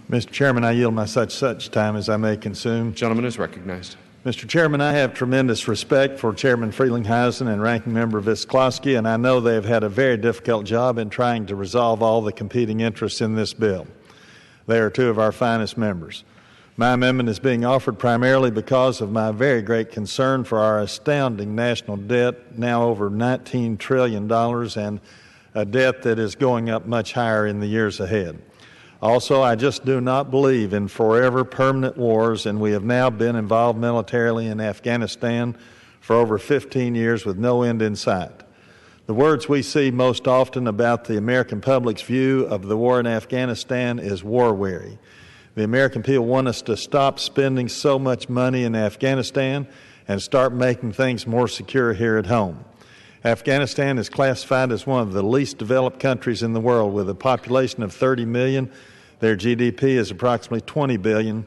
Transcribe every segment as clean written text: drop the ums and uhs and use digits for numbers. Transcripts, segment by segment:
Mr. Chairman, I yield my such time as I may consume. The gentleman is recognized. Mr. Chairman, I have tremendous respect for Chairman Frelinghuysen and Ranking Member Visclosky, and I know they have had a very difficult job in trying to resolve all the competing interests in this bill. They are two of our finest members. My amendment is being offered primarily because of my very great concern for our astounding national debt, now over $19 trillion, and a debt that is going up much higher in the years ahead. Also, I just do not believe in forever permanent wars, and we have now been involved militarily in Afghanistan for over 15 years with no end in sight. The words we see most often about the American public's view of the war in Afghanistan is war-weary. The American people want us to stop spending so much money in Afghanistan and start making things more secure here at home. Afghanistan is classified as one of the least developed countries in the world with a population of 30 million. Their GDP is approximately $20 billion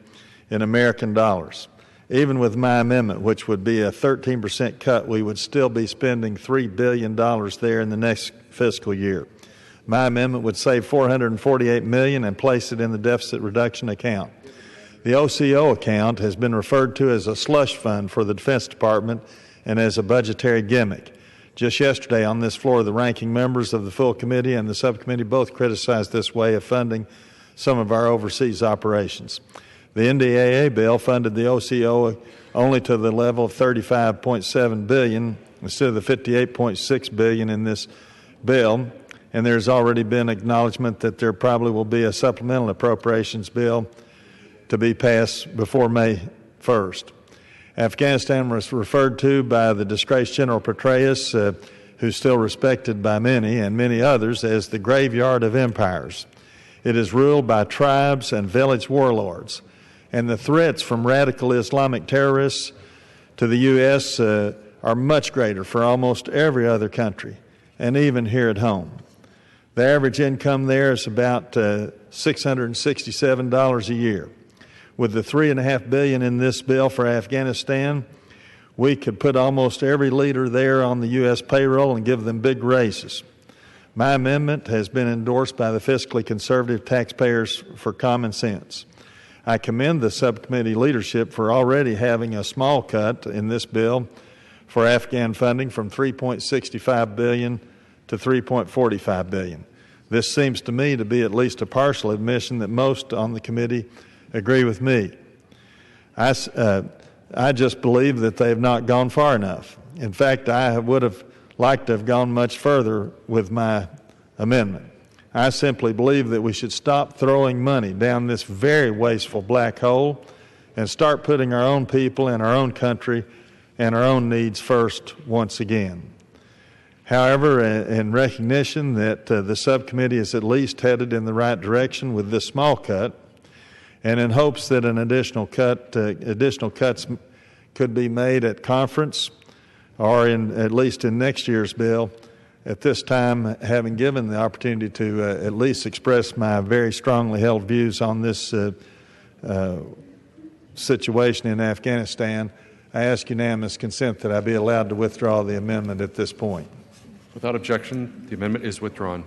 in American dollars. Even with my amendment, which would be a 13% cut, we would still be spending $3 billion there in the next fiscal year. My amendment would save $448 million and place it in the deficit reduction account. The OCO account has been referred to as a slush fund for the Defense Department and as a budgetary gimmick. Just yesterday on this floor, the ranking members of the full committee and the subcommittee both criticized this way of funding some of our overseas operations. The NDAA bill funded the OCO only to the level of $35.7 billion instead of the $58.6 billion in this bill, and there's already been acknowledgement that there probably will be a supplemental appropriations bill to be passed before May 1st. Afghanistan was referred to by the disgraced General Petraeus, who's still respected by many and many others, as the graveyard of empires. It is ruled by tribes and village warlords, and the threats from radical Islamic terrorists to the U.S. Are much greater for almost every other country, and even here at home. The average income there is about $667 a year. With the $3.5 billion in this bill for Afghanistan, we could put almost every leader there on the U.S. payroll and give them big raises. My amendment has been endorsed by the fiscally conservative taxpayers for common sense. I commend the subcommittee leadership for already having a small cut in this bill for Afghan funding from $3.65 billion to $3.45 billion. This seems to me to be at least a partial admission that most on the committee agree with me. I just believe that they have not gone far enough. In fact, I would have liked to have gone much further with my amendment. I simply believe that we should stop throwing money down this very wasteful black hole and start putting our own people in our own country and our own needs first once again. However, in recognition that the subcommittee is at least headed in the right direction with this small cut, and in hopes that an additional cuts could be made at conference or at least in next year's bill, at this time, having given the opportunity to at least express my very strongly held views on this situation in Afghanistan, I ask unanimous consent that I be allowed to withdraw the amendment at this point. Without objection, the amendment is withdrawn.